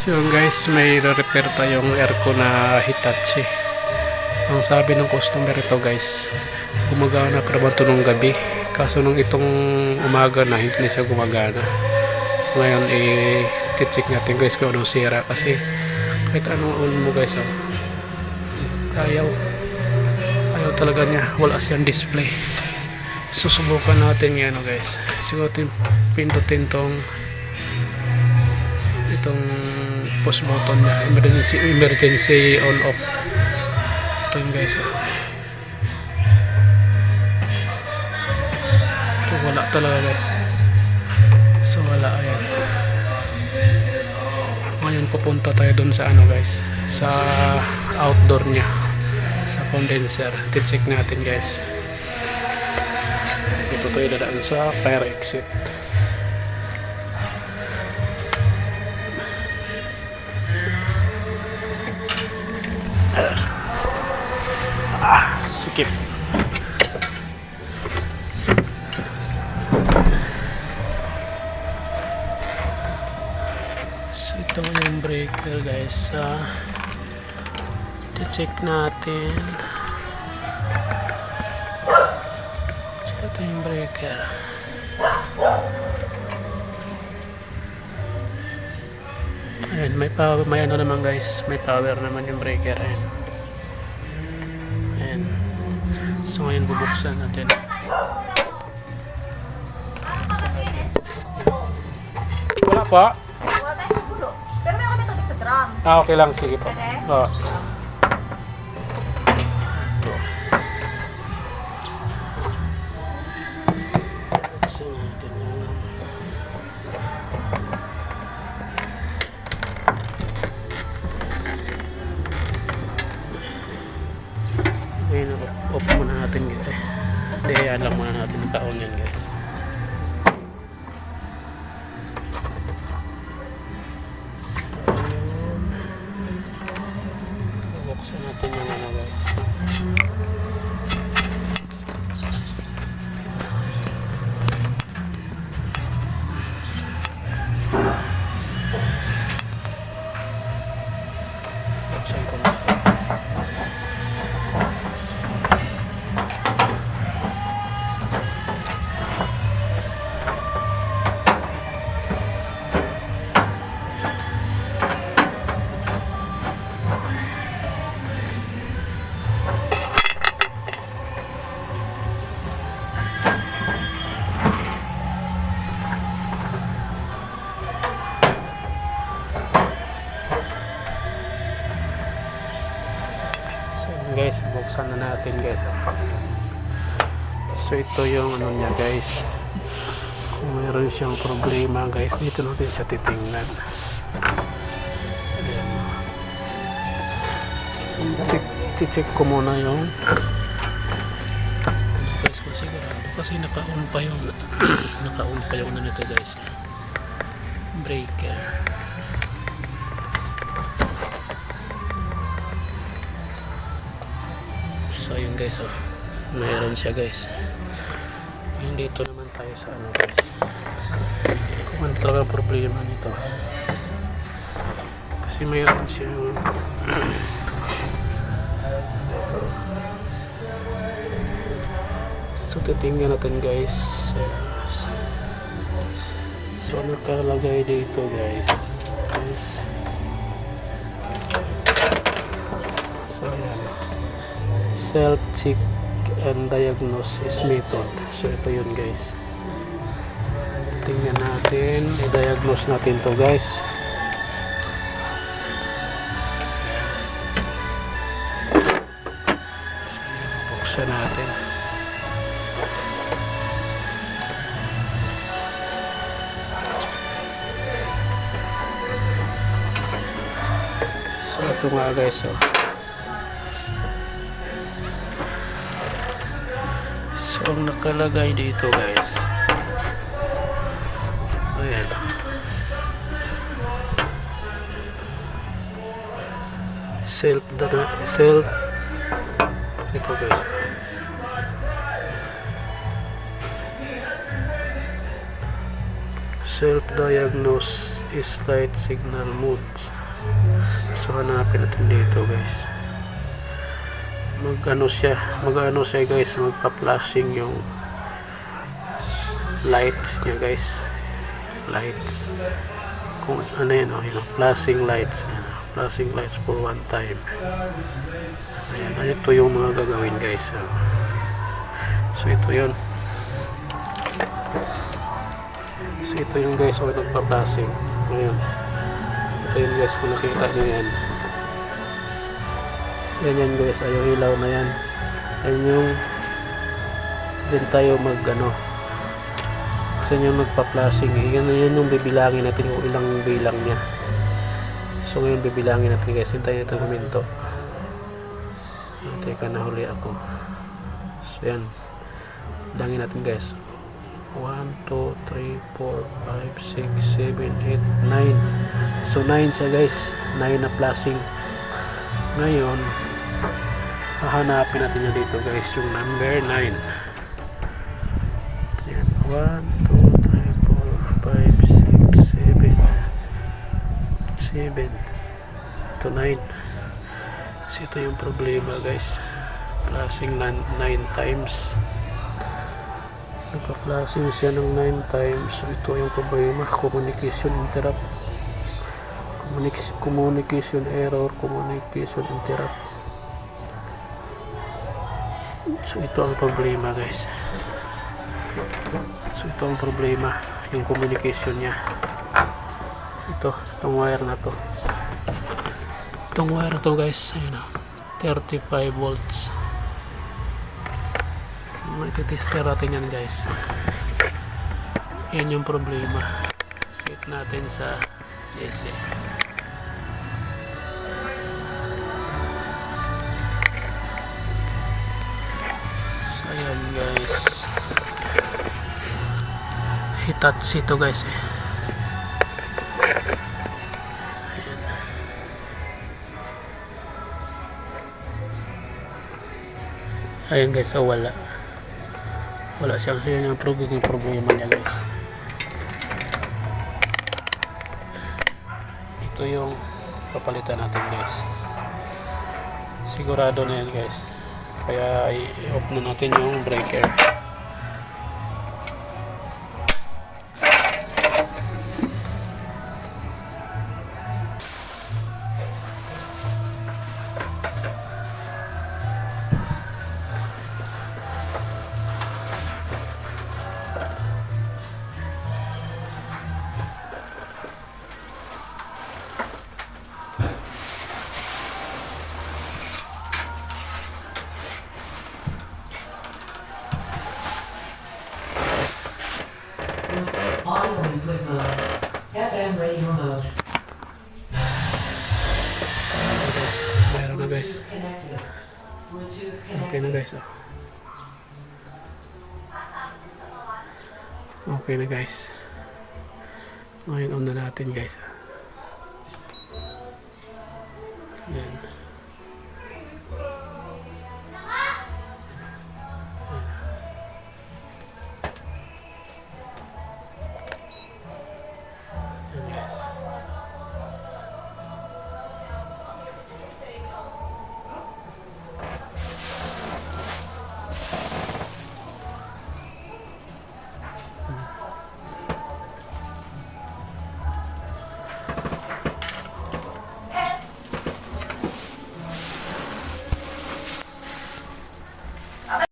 So guys, may repair tayong aircon na Hitachi. Ang sabi ng customer ito guys, gumagana pa naman ito nung gabi. Kaso nung itong umaga na, hindi na siya gumagana. Ngayon, i-check natin guys kung anong sira. Kasi kahit anong on mo guys, ayaw talaga niya. Wala siyang display. Susubukan natin yan guys. Siguro pindutin itong push button niya, emergency on off. Ito yun guys. So, wala talaga guys. So wala, ayan. Ngayon pupunta tayo dun sa guys, sa outdoor niya, sa condenser. Check natin guys. Ito tayo dadaan sa fire exit. Sikip. So ito yung breaker guys. I-check natin. So ito yung breaker. Ayan, may power, may ano naman guys, may power naman yung breaker. Ayan. Ayan. So ngayon bubuksan natin. Wala pa. Wala tayong gulo. Pero may kami tubig sa drum. Okay lang, sige po. Oh. Buksan natin. Ngayon, off muna natin guys. Diyan lang muna natin naka-on yan guys. Buksan natin yung guys. Buksan ko na. Guys, buksan na natin guys. So ito yung ano niya guys. Kung mayroon siyang problema guys, dito natin siya titingnan. Check ko muna yung guys, kung sigurado kasi naka-on pa yung naka-on pa yung ano nito guys, breaker. So yun guys, mayroon siya guys. Yun, dito naman tayo sa guys, kung ano talaga problema nito. Kasi mayroon siya ito. So titingnan natin guys. So nakalagay dito guys. So yan, self-check and diagnosis method. So ito yun guys. Tingnan natin, i-diagnose natin to guys. Buksan natin. So ito nga guys, So, ang nakalagay dito guys, ayan, self ito guys, self-diagnose is light signal modes. So hanapin natin dito guys. Mag-ano siya guys, magpa-flashing yung lights niya guys. Lights. Kung ano yun, flashing lights. Flashing lights for one time. Ayan, ito yung mga gagawin guys. So ito yun. So ito yung guys, nagpa-flashing. Ayan. Ito yun guys, kung nakita nyo yan. Yan guys, yung ilaw na yan. Ayan yung din tayo kasi yung nagpa-flashing. Yan yung bibilangin natin kung ilang bilang niya. So ngayon bibilangin natin guys. Hintayin natin huminto. Teka, nahuli ako. So yan. Bilangin natin guys. 1, 2, 3, 4, 5, 6, 7, 8, 9. So 9 siya guys. 9 na flashing. Ngayon, hahanapin natin yun dito guys. Yung number 9. Yan. 1, 2, 3, 4, 5, 6, 7. Ito 9. Kasi ito yung problema guys. Flashing 9 times. Nagpa-flashing siya ng 9 times. Ito yung problema. Communication interrupt. Communication error. Communication interrupt. So ito ang problema guys. So ito ang problema. Yung communication niya. Itong wire na to. Itong wire to guys. Ayun o. 35 volts. Ititester natin yan guys. Yan yung problema. Set natin sa DC. So ayan guys. Hitachi ito guys. Ayan guys, so wala siyang yung problema niya guys. Ito yung papalitan natin guys. Sigurado na yan guys, kaya i-off na natin yung breaker. Audio input mode. FM radio mode. Guys, meron na guys. Connected. Bluetooth Okay na connected. guys. Okay na guys. Ngayon on na natin guys. Yan.